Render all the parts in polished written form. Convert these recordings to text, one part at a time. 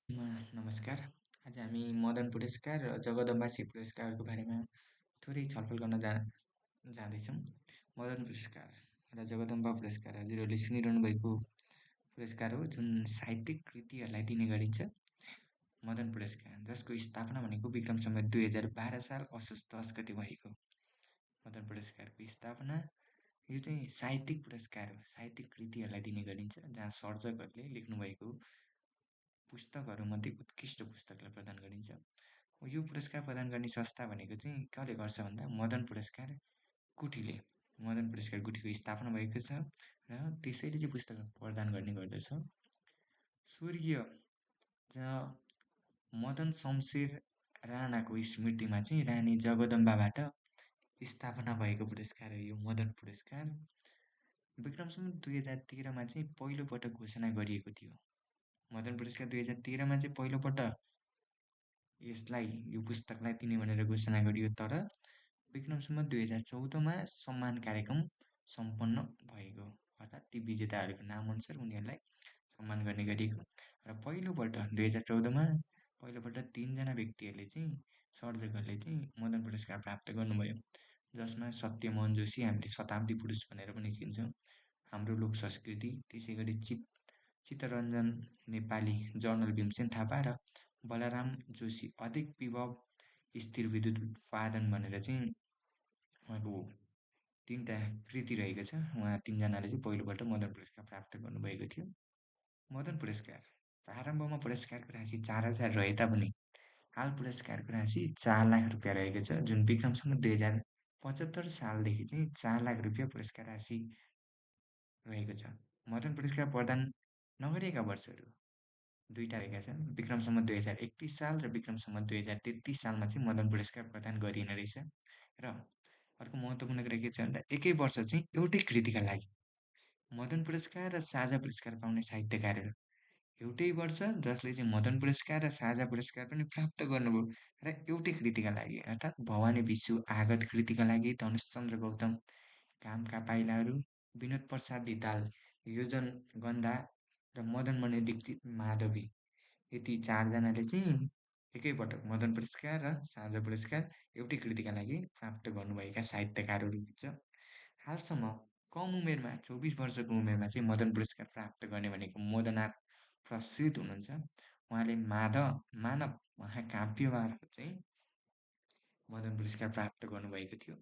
नमस्कार। आज हामी मदन पुरस्कार र जगदम्बासी पुरस्कारको बारेमा थोरै छलफल गर्न जाँदैछौँ। मदन पुरस्कार र जगदम्बा पुरस्कार हजुरहरूले सुनिरहनु भएको पुरस्कार हो जुन साहित्यिक कृतिहरूलाई दिने गरिन्छ। मदन पुरस्कार जसको स्थापना भनेको विक्रम सम्वत 2012 साल असोज 10 गते भएको। मदन पुरस्कारको स्थापना यो चाहिँ साहित्यिक पुरस्कार हो, साहित्यिक कृतिहरूलाई दिने गरिन्छ जहाँ सर्जकहरूले लेख्नुभएको पुस्तकहरूमध्ये उत्कृष्ट पुस्तकलाई प्रदान गरिन्छ। यो पुरस्कार प्रदान गर्ने संस्था भनेको चाहिँ कसले गर्छ भन्दा मदन पुरस्कार गुठीको स्थापना भएको छ र त्यसैले चाहिँ पुस्तक प्रदान गर्ने गर्दछ। स्वर्गीय जहाँ मदन शमशेर राणाको स्मृतिमा चाहिँ रानी जगदम्बाबाट स्थापना भएको पुरस्कार हो यो मदन पुरस्कार। विक्रम सम्वत 2013मा चाहिँ पहिलोपटक घोषणा गरिएको थियो। मदन पुरस्कार 2013मा चाहिँ पहिलोपटक यो पुस्तकलाई दिने भनेर घोषणा गरियो, तर विक्रम सम्वत 2014मा सम्मान कार्यक्रम सम्पन्न भएको, अर्थात् ती विजेताहरूको नामअनुसार उनीहरूलाई सम्मान गर्ने गरिएको र पहिलोपल्ट 2014मा पहिलोपल्ट 3जना व्यक्तिहरूले चाहिँ सर्जकहरूले चाहिँ मदन पुरस्कार प्राप्त गर्नुभयो, जसमा सत्यमोहन जोशी हामीले शताब्दी पुरुष भनेर पनि चिन्छौँ, हाम्रो लोक संस्कृति, त्यसै गरी चित्तरञ्जन नेपाली जर्नल भीमसेन थापा र बलराम जोशी अधिक विभव स्थिर विद्युत उत्पादन भनेर चाहिँ उहाँको 3टा कृति रहेको छ। उहाँ 3जनाले चाहिँ पहिलोपल्ट मदन पुरस्कार प्राप्त गर्नुभएको थियो। मदन पुरस्कार प्रारम्भमा पुरस्कारको राशि 4,000 रहे तापनि हाल पुरस्कारको राशि 4 लाख रुपियाँ रहेको छ, जुन विक्रम सम्वत 2075 सालदेखि चाहिँ 4 लाख रुपियाँ पुरस्कार राशि रहेको छ। मदन पुरस्कार प्रदान नगरेका वर्षहरू 2टा रहेका छन्। विक्रम सम्वत 2031 साल र विक्रम सम्वत 2033 सालमा चाहिँ मदन पुरस्कार प्रदान गरिने रहेछ। र अर्को महत्त्वपूर्ण कुरा के छ भन्दा एकै वर्ष चाहिँ एउटै कृतिका लागि मदन पुरस्कार र साझा पुरस्कार पाउने साहित्यकारहरू एउटै वर्ष जसले चाहिँ मदन पुरस्कार र साझा पुरस्कार पनि प्राप्त गर्नुभयो र एउटै कृतिका लागि, अर्थात् भवानी विशु आगत कृतिका लागि धनुषचन्द्र गौतम, कामका पाइलाहरू, विनोद प्रसाद धिताल, योजन गन्धा र मदनमणि दीक्षित माधवी, यति 4जनाले चाहिँ एकैपटक मदन पुरस्कार र साझा पुरस्कार एउटै कृतिका लागि प्राप्त गर्नुभएका साहित्यकारहरू हुन्छ। हालसम्म कम उमेरमा 24 वर्षको उमेरमा चाहिँ मदन पुरस्कार प्राप्त गर्ने भनेको मोदनाथ प्रसिद्ध हुनुहुन्छ। उहाँले मानव महाकाव्यबाट चाहिँ मदन पुरस्कार प्राप्त गर्नुभएको थियो।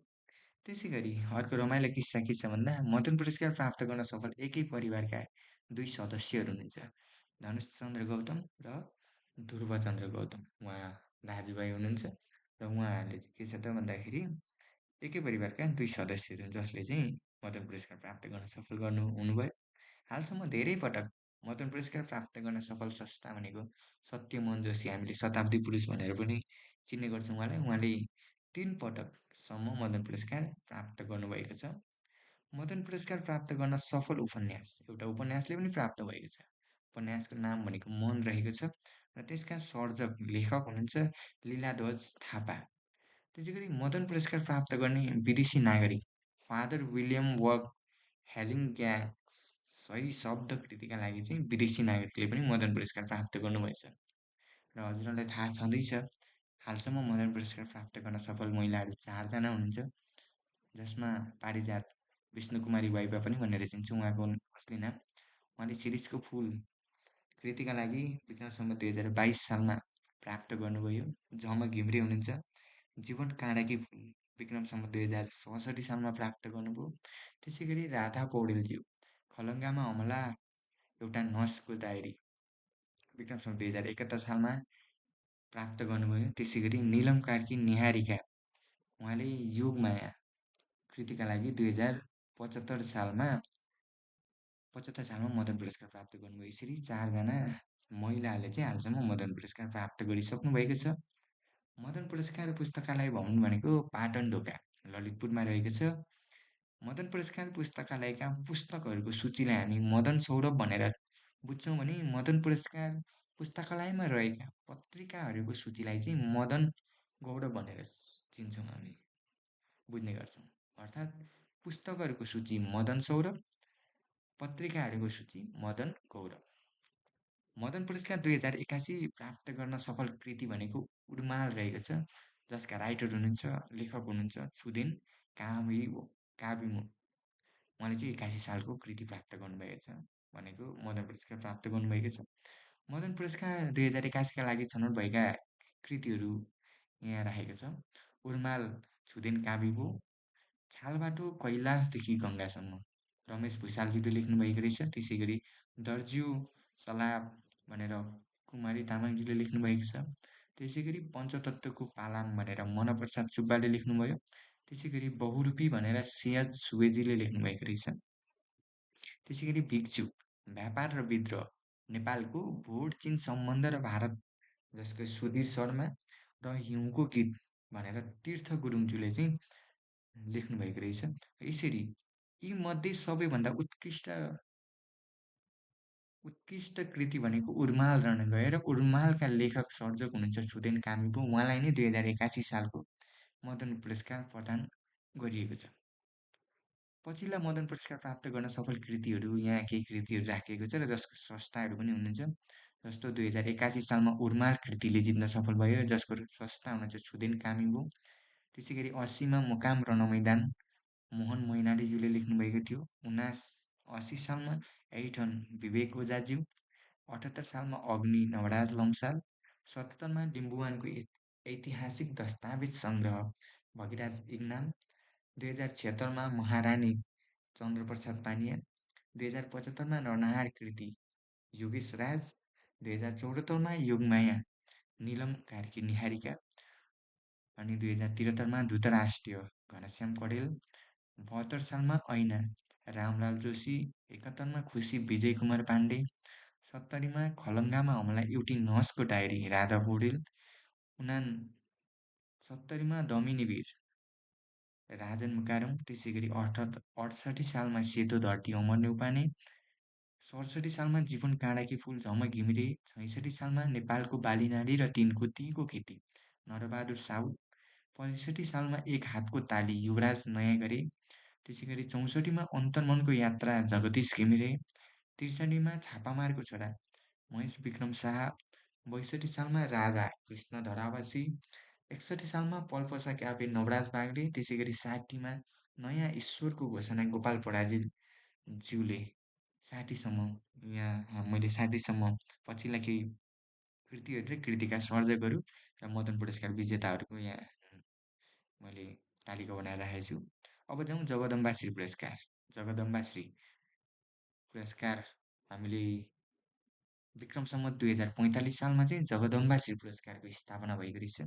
त्यसै गरी अर्को रमाइलो किस्सा के छ भन्दा मदन पुरस्कार प्राप्त गर्न सफल एकै परिवारका 2 सदस्यहरू हुनुहुन्छ, धनुषचन्द्र गौतम र ध्रुवचन्द्र गौतम। उहाँ दाजुभाइ हुनुहुन्छ र उहाँहरूले चाहिँ के छ त भन्दाखेरि एकै परिवारका 2 सदस्यहरू जसले चाहिँ मदन पुरस्कार प्राप्त गर्न सफल हुनुभयो। हालसम्म धेरै पटक मदन पुरस्कार प्राप्त गर्न सफल संस्था भनेको सत्यमोहन जोशी, हामीले शताब्दी पुरुष भनेर पनि चिन्ने गर्छौँ उहाँलाई। उहाँले 3 पटकसम्म मदन पुरस्कार प्राप्त गर्नुभएको छ। मदन पुरस्कार प्राप्त गर्न सफल उपन्यास एउटा उपन्यासले पनि प्राप्त भएको छ। उपन्यासको नाम भनेको मन रहेको छ र त्यसका सर्जक लेखक हुनुहुन्छ लीलाध्वज थापा। त्यसै गरी मदन पुरस्कार प्राप्त गर्ने विदेशी नागरिक फादर विलियम वर्क हेलिङ्ग्याक्स सही शब्द कृतिका लागि चाहिँ विदेशी नागरिकले पनि मदन पुरस्कार प्राप्त गर्नुभएछ। र हजुरहरूलाई थाहा छँदैछ हालसम्म मदन पुरस्कार प्राप्त गर्न सफल महिलाहरू 4जना हुनुहुन्छ, जसमा पारिजात विष्णुकुमारी वाइबा पनि भनेर चिन्छौँ उहाँको असली नाम। उहाँले शिरीषको फुल कृतिका लागि विक्रम सम्वत 2022 सालमा प्राप्त गर्नुभयो। झमक घिम्रे हुनुहुन्छ, जीवन काँडाकी फुल विक्रम सम्वत 2067 सालमा प्राप्त गर्नुभयो। त्यसै गरी राधा पौडेलज्यू खलङ्गामा हमला एउटा नसको डायरी विक्रम सम्वत 2071 सालमा प्राप्त गर्नुभयो। त्यसै गरी नीलम कार्की निहारिका उहाँले योगमाया कृतिका लागि 2075 सालमा मदन पुरस्कार प्राप्त गर्नुभयो। यसरी 4जना महिलाहरूले चाहिँ हालसम्म मदन पुरस्कार प्राप्त गरिसक्नु भएको छ। मदन पुरस्कार पुस्तकालय भवन भनेको पाटन ढोका ललितपुरमा रहेको छ। मदन पुरस्कार पुस्तकालयका पुस्तकहरूको सूचीलाई हामी मदन सौरभ भनेर बुझ्छौँ भने मदन पुरस्कार पुस्तकालयमा रहेका पत्रिकाहरूको सूचीलाई चाहिँ मदन गौरव भनेर चिन्छौँ, हामी बुझ्ने गर्छौँ। अर्थात् पुस्तकहरूको सूची मदन सौरभ, पत्रिकाहरूको सूची मदन गौरव। मदन पुरस्कार 2081 प्राप्त गर्न सफल कृति भनेको उर्माल रहेको छ, जसका राइटर हुनुहुन्छ, लेखक हुनुहुन्छ छुदेन काबिमो काबिमो। उहाँले चाहिँ 81 सालको कृति प्राप्त गर्नुभएको छ भनेको मदन पुरस्कार प्राप्त गर्नुभएको छ। मदन पुरस्कार 2081का लागि छनौट भएका कृतिहरू यहाँ राखेको छ। उर्माल छुदेन काबिमो, छालबाटो कैलाशदेखि गङ्गासम्म, रमेश भुषालजीले लेख्नुभएको रहेछ। त्यसै गरी दर्जियो सलाप भनेर कुमारी तामाङजीले लेख्नुभएको छ। त्यसै गरी पञ्चतत्त्वको पालाम भनेर मनप्रसाद सुब्बाले लेख्नुभयो। त्यसै गरी बहुरूपी भनेर सियाज सुवेदीले लेख्नुभएको रहेछ। त्यसै गरी भिक्षु, व्यापार र विद्रोह, नेपालको भोट चीन सम्बन्ध र भारत जसको सुधीर शर्मा र हिउँको गीत भनेर तीर्थ गुरुङज्यूले चाहिँ लेख्नुभएको रहेछ। यसरी यी मध्ये सबैभन्दा उत्कृष्ट कृति भनेको उर्माल रहन गयो र उर्मालका लेखक सर्जक हुनुहुन्छ छुदेन कामिपो। उहाँलाई नै 2081 सालको मदन पुरस्कार प्रदान गरिएको छ। पछिल्ला मदन पुरस्कार प्राप्त गर्न सफल कृतिहरू यहाँ केही कृतिहरू राखिएको छ र जसको स्रष्टाहरू पनि हुनुहुन्छ। जस्तो 2081 सालमा उर्माल कृतिले जित्न सफल भयो, जसको स्रष्टा हुनुहुन्छ छुदेन कामिबो। त्यसै गरी 80मा मुकाम रण मैदान मोहन मैनालीज्यूले लेख्नुभएको थियो। 80 सालमा ऐठन विवेक ओझाज्यू, 78 सालमा अग्नि नवराज लम्साल, 77मा लिम्बुवानको ऐतिहासिक दस्तावेज सङ्ग्रह भगिराज इग्नाम, 2076मा महारानी चन्द्रप्रसाद पानिया, 2075मा नरनहार कृति योगेश राज, 2074मा योगमाया निलम कार्की निहारिका, अनि 2073मा धृतराष्ट्रिय घनश्याम कडेल, 72 सालमा ऐना रामलाल जोशी, 71मा खुसी विजय कुमार पाण्डे, 70मा खलङ्गामा हमला एउटी नर्सको डायरी राधा पौडेल, 69मा दमिनी वीर राजन मुकारम, त्यसै गरी 68 सालमा सेतो धरती अमर न्यौपाने, 67 सालमा जीवन काँडाकी फुल झमक घिमिरे, 66 सालमा नेपालको बालीनाली र तिनको तीको खेती नरबहादुर साउद, 65 सालमा एक हातको ताली युवराज नयाँ गरे, त्यसै गरी 64मा अन्तर्मनको यात्रा जगदीश घिमिरे, 63मा छापामारको छोरा महेश विक्रम शाह, 62 सालमा राजा कृष्ण धरावासी, 61 सालमा पल्पसा क्याफे नवराज बागले, त्यसै गरी 60मा नयाँ ईश्वरको घोषणा गोपाल पराजी ज्यूले 60सम्म यहाँ मैले 60सम्म पछिल्ला केही कृतिहरू र कृतिका सर्जकहरू र मदन पुरस्कार विजेताहरूको यहाँ मैले तालिका बनाएर राखेको छु। अब जाउँ जगदम्बाश्री पुरस्कार। जगदम्बाश्री पुरस्कार हामीले विक्रम सम्वत 2045 सालमा चाहिँ जगदम्बाश्री पुरस्कारको स्थापना भएको रहेछ।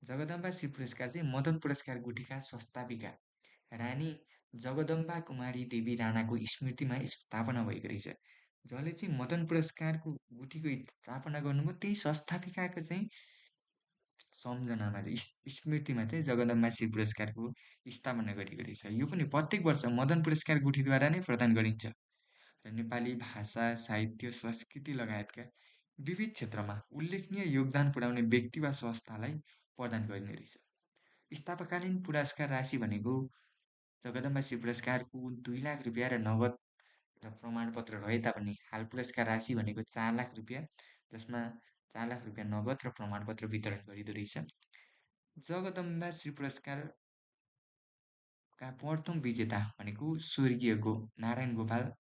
जगदम्बाश्री पुरस्कार चाहिँ मदन पुरस्कार गुठीका संस्थापिका रानी जगदम्बा कुमारी देवी राणाको स्मृतिमा स्थापना भएको रहेछ। जसले चाहिँ मदन पुरस्कारको गुठीको स्थापना गर्नुभयो, त्यही संस्थापिकाको चाहिँ सम्झनामा चाहिँ स्मृतिमा चाहिँ जगदम्बाश्री पुरस्कारको स्थापना गरिएको रहेछ। यो पनि प्रत्येक वर्ष मदन पुरस्कार गुठीद्वारा नै प्रदान गरिन्छ र नेपाली भाषा, साहित्य, संस्कृति लगायतका विविध क्षेत्रमा उल्लेखनीय योगदान पुर्याउने व्यक्ति वा संस्थालाई प्रदान गरिने रहेछ। स्थापकालीन पुरस्कार राशि भनेको जगदम्बाश्री पुरस्कारको 2 लाख रुपियाँ र नगद र प्रमाणपत्र रहे तापनि हाल पुरस्कार राशि भनेको 4 लाख रुपियाँ, जसमा 4 लाख रुपियाँ नगद र प्रमाणपत्र वितरण गरिँदो रहेछ। जगदम्बाश्री पुरस्कारका प्रथम विजेता भनेको स्वर्गीय नारायण गोपाल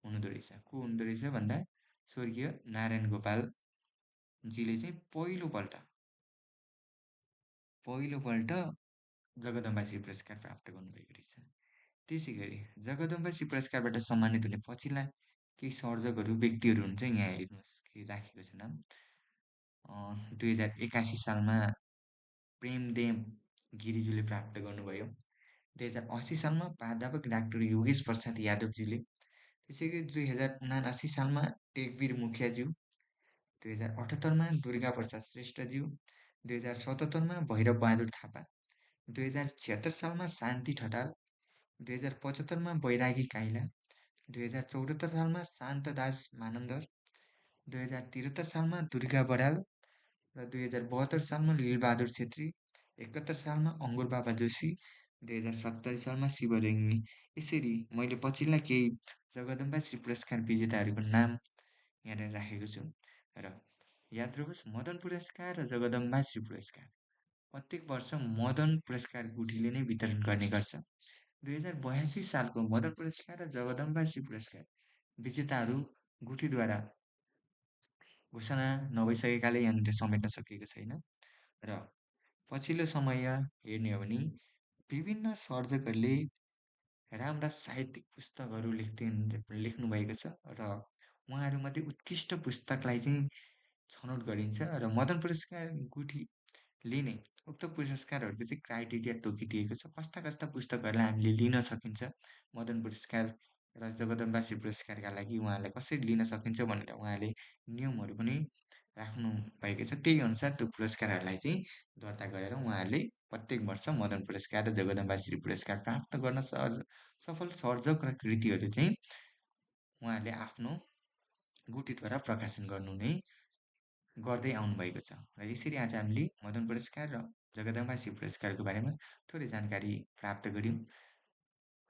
हुनुहुँदो रहेछ। को हुनुहुँदो रहेछ भन्दा स्वर्गीय नारायण गोपालजीले चाहिँ पहिलोपल्ट जगदम्बाश्री पुरस्कार प्राप्त गर्नुभएको रहेछ। त्यसै गरी जगदम्बाश्री पुरस्कारबाट सम्मानित हुने पछिल्ला केही सर्जकहरू व्यक्तिहरू हुन्छ, यहाँ हेर्नुहोस् के राखेको छ नाम। 2081 सालमा प्रेमदेव गिरिज्यूले प्राप्त गर्नुभयो। 2080 सालमा प्राध्यापक डाक्टर योगेश प्रसाद यादवज्यूले, त्यसै गरी 2079 सालमा टेकवीर मुखियाज्यू, 2078मा दुर्गा प्रसाद श्रेष्ठज्यू, 2077मा भैरव बहादुर थापा, 2076 सालमा शान्ति ठटाल, 2075मा बैरागी काइला, 2074 सालमा शान्तदास मानन्दर, 2073 सालमा दुर्गा बराल र 2072 सालमा लीलबहादुर छेत्री, 71 सालमा अङ्गुर बाबा जोशी, 2070 सालमा शिव रेग्मी। यसरी मैले पछिल्ला केही जगदम्बाश्री पुरस्कार विजेताहरूको नाम यहाँनिर राखेको छु। र याद रहोस्, मदन पुरस्कार र जगदम्बाश्री पुरस्कार प्रत्येक वर्ष मदन पुरस्कार गुठीले नै वितरण गर्ने गर्छ। 2082 सालको मदन पुरस्कार र जगदम्बाश्री पुरस्कार विजेताहरू गुठीद्वारा घोषणा नभइसकेकाले यहाँनिर समेट्न सकिएको छैन। र पछिल्लो समय हेर्ने हो भने विभिन्न सर्जकहरूले राम्रा साहित्यिक पुस्तकहरू लेख्नुभएको छ र उहाँहरूमध्ये उत्कृष्ट पुस्तकलाई चाहिँ छनौट गरिन्छ र मदन पुरस्कार गुठीले नै उक्त पुरस्कारहरूको चाहिँ क्राइटेरिया तोकिदिएको छ, कस्ता कस्ता पुस्तकहरूलाई हामीले लिन सकिन्छ, मदन पुरस्कार र जगदम्बाश्री पुरस्कारका लागि उहाँलाई कसरी लिन सकिन्छ भनेर उहाँले नियमहरू पनि राख्नु भएको छ। त्यही अनुसार त्यो पुरस्कारहरूलाई चाहिँ दर्ता गरेर उहाँहरूले प्रत्येक वर्ष मदन पुरस्कार र जगदम्बाश्री पुरस्कार प्राप्त गर्न सफल सर्जक र कृतिहरू चाहिँ उहाँहरूले आफ्नो गुठीद्वारा प्रकाशन गर्दै आउनुभएको छ। र यसरी आज हामीले मदन पुरस्कार र जगदम्बाश्री पुरस्कारको बारेमा थोरै जानकारी प्राप्त गऱ्यौँ।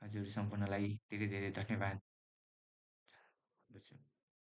हजुर सम्पूर्णलाई धेरै धेरै धन्यवाद।